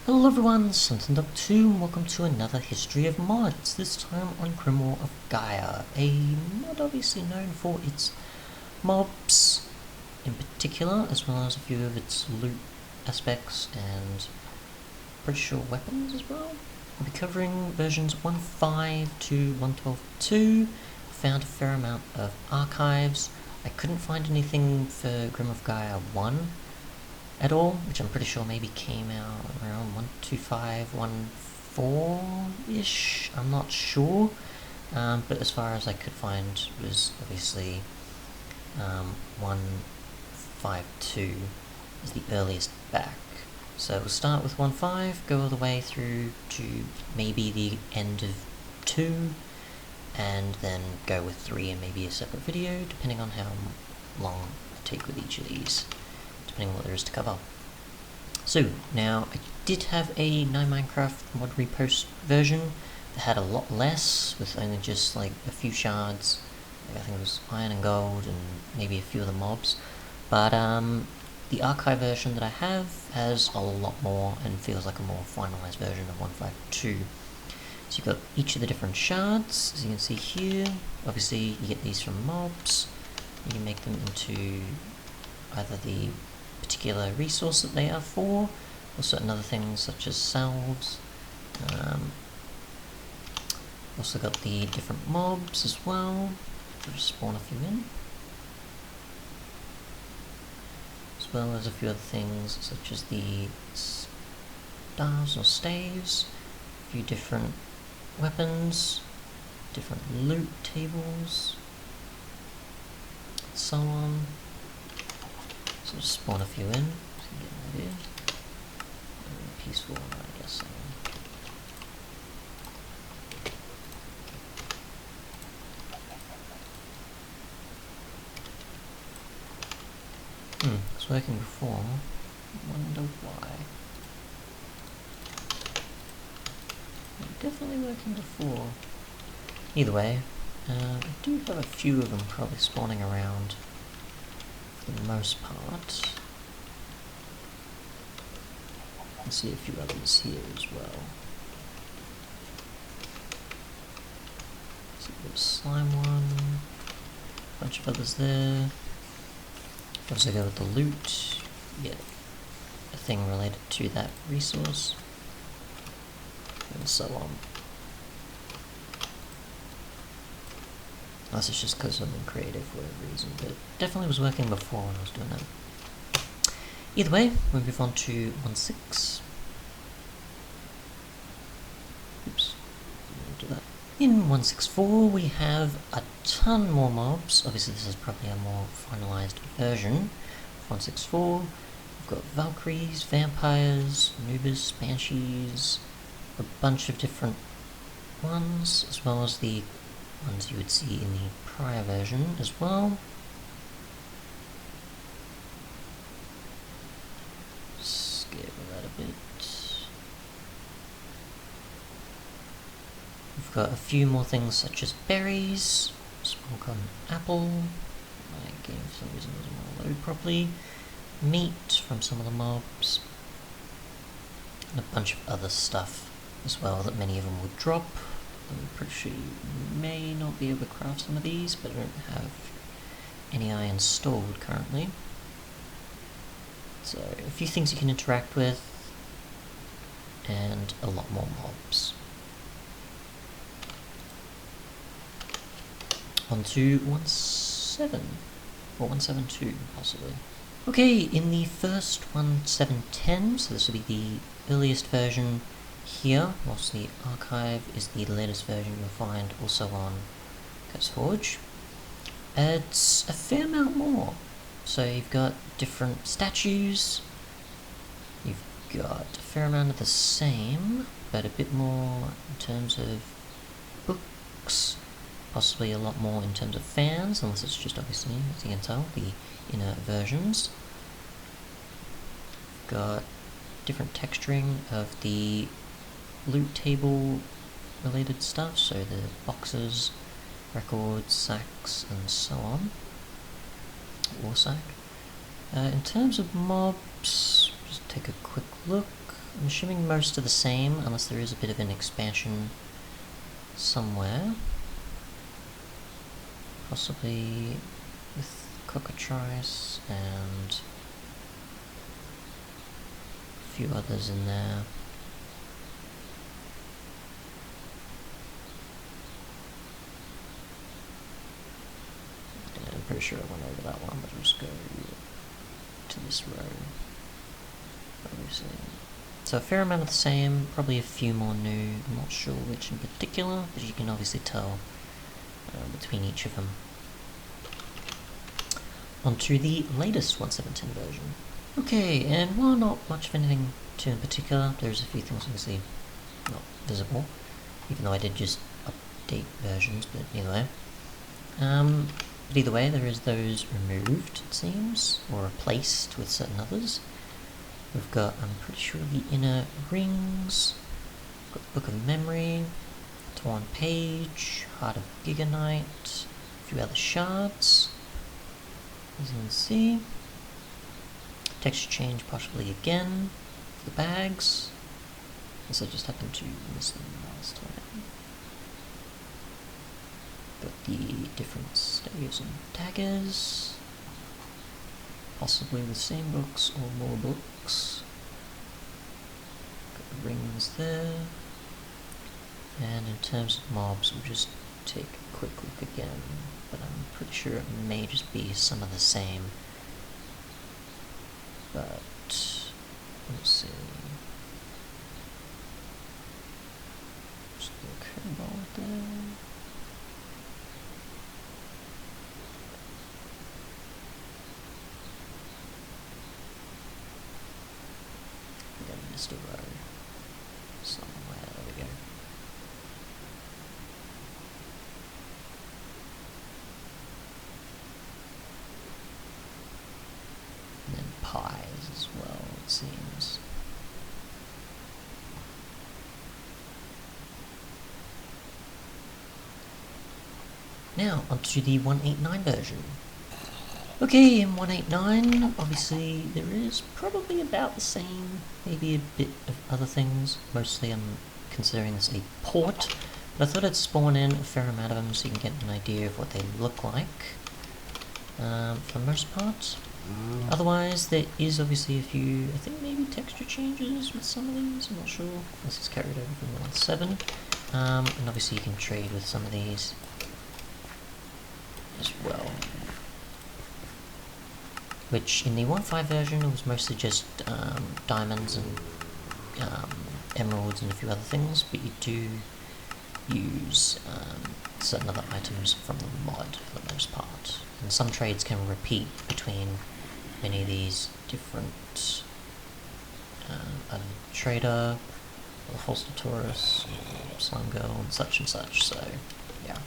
Hello everyone, Duck2, and welcome to another History of Mods, this time on Grimoire of Gaia, a mod obviously known for its mobs in particular, as well as a few of its loot aspects and pretty sure weapons as well. We'll be covering versions 1.5 to 1.12.2, found a fair amount of archives. I couldn't find anything for Grimoire of Gaia 1 at all, which I'm pretty sure maybe came out around 1.25, 1.4-ish, I'm not sure, but as far as I could find was obviously 1.5.2 is the earliest back. So we'll start with 1.5, go all the way through to maybe the end of 2, and then go with 3 and maybe a separate video, depending on how long I take with each of these, depending on what there is to cover. So, now, I did have a No Minecraft mod repost version that had a lot less, with only just like a few shards. I think it was iron and gold and maybe a few of the mobs. But the archive version that I have has a lot more and feels like a more finalized version of 1.5.2. So you've got each of the different shards, as you can see here. Obviously you get these from mobs, you can make them into either the particular resource that they are for, or certain other things such as salves. Also got the different mobs as well. I'll just spawn a few in. As well as a few other things such as the stars or staves, a few different weapons, different loot tables, so on. So just spawn a few in, so you get an idea. Peaceful, I guess. It's working before. I wonder why. Definitely working before. Either way, I do have a few of them probably spawning around for the most part. I see a few others here as well. See the slime one, a bunch of others there. Once I go with the loot, you get a thing related to that resource, and so on. Unless it's just because I'm in creative for whatever reason, but it definitely was working before when I was doing that. Either way, we move on to 1.6. Oops, didn't do that. In 1.6.4 we have a ton more mobs. Obviously this is probably a more finalized version of 1.6.4. We've got Valkyries, Vampires, Anubis, Banshees, a bunch of different ones, as well as the ones you would see in the prior version as well. Scale that a bit. We've got a few more things such as berries, smoke on apple, my game for some reason doesn't want to load properly, meat from some of the mobs, and a bunch of other stuff as well that many of them would drop. I'm pretty sure you may not be able to craft some of these, but I don't have any I installed currently. So a few things you can interact with, and a lot more mobs. On to 1.7, or 1.7.2 possibly. Okay, in the first 1.7.10, so this will be the earliest version here, whilst the archive is the latest version you'll find also on CurseForge. It's a fair amount more. So you've got different statues, you've got a fair amount of the same, but a bit more in terms of books, possibly a lot more in terms of fans, unless it's just obviously, as you can tell, the inner versions. Got different texturing of the loot table related stuff, so the boxes, records, sacks, and so on. War sack. In terms of mobs, just take a quick look. I'm assuming most are the same, unless there is a bit of an expansion somewhere. Possibly with cockatrice and a few others in there. Yeah, I'm pretty sure I went over that one, but I'll just go to this row. Obviously. So a fair amount of the same, probably a few more new, I'm not sure which in particular, but you can obviously tell between each of them. Onto the latest 1.7.10 version. Okay, and while not much of anything too in particular, there's a few things obviously not visible, even though I did just update versions, but either way, there is those removed, it seems, or replaced with certain others. We've got, I'm pretty sure, the inner rings, we've got Book of Memory, Torn Page, Heart of Giganite, a few other shards, as you can see. Texture change possibly again for the bags, as I just happened to miss them last time. Got the different staves and daggers, possibly the same books or more books. Got the rings there. And in terms of mobs, we'll just take a quick look again, but I'm pretty sure it may just be some of the same. But let's see. Just a curveball there. Missed a row somewhere. There we go. And then pies as well, it seems. Now, onto the 1.8.9 version. Okay, in 1.8.9, obviously there is probably about the same, maybe a bit of other things. Mostly I'm considering this a port, but I thought I'd spawn in a fair amount of them so you can get an idea of what they look like, for the most part. Otherwise, there is obviously a few, I think maybe texture changes with some of these, I'm not sure. This is carried over from 1.7, and obviously you can trade with some of these as well. Which in the 1.5 version it was mostly just diamonds and emeralds and a few other things, but you do use certain other items from the mod for the most part. And some trades can repeat between many of these different trader, or Holster Taurus, or Slime Girl, and such, so yeah.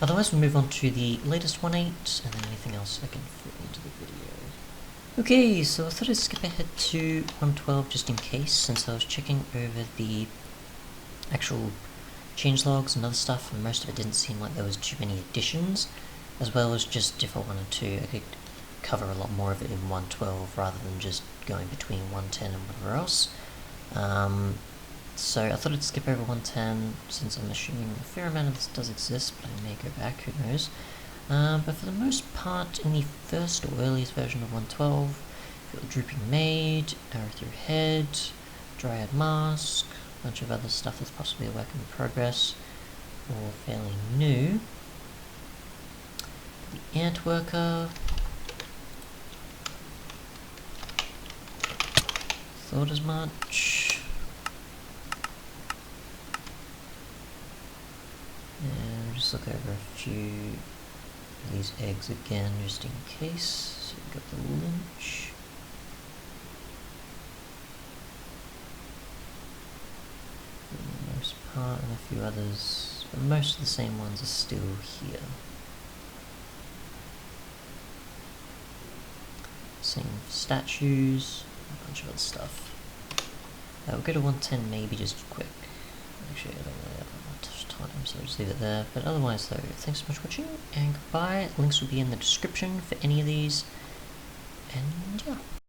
Otherwise, we'll move on to the latest 1.8, and then anything else I can fit into the video. Okay, so I thought I'd skip ahead to 1.12 just in case, since I was checking over the actual changelogs and other stuff, and most of it didn't seem like there was too many additions, as well as just if I wanted to, I could cover a lot more of it in 1.12 rather than just going between 1.10 and whatever else. So I thought I'd skip over 1.10, since I'm assuming a fair amount of this does exist, but I may go back, who knows. But for the most part, in the first or earliest version of 1.12, you've got the Drooping Maid, Arrow Through Head, Dryad Mask, a bunch of other stuff that's possibly a work in progress, or fairly new. The Ant Worker. Thought as much. And just look over a few of these eggs again, just in case. So we've got the Lynch. For the most part, and a few others, but most of the same ones are still here. Same statues, a bunch of other stuff. We'll go to 1.10 maybe just quick. Actually, I don't really have that much time, so I'll just leave it there. But otherwise though, thanks so much for watching, and goodbye. Links will be in the description for any of these, and yeah.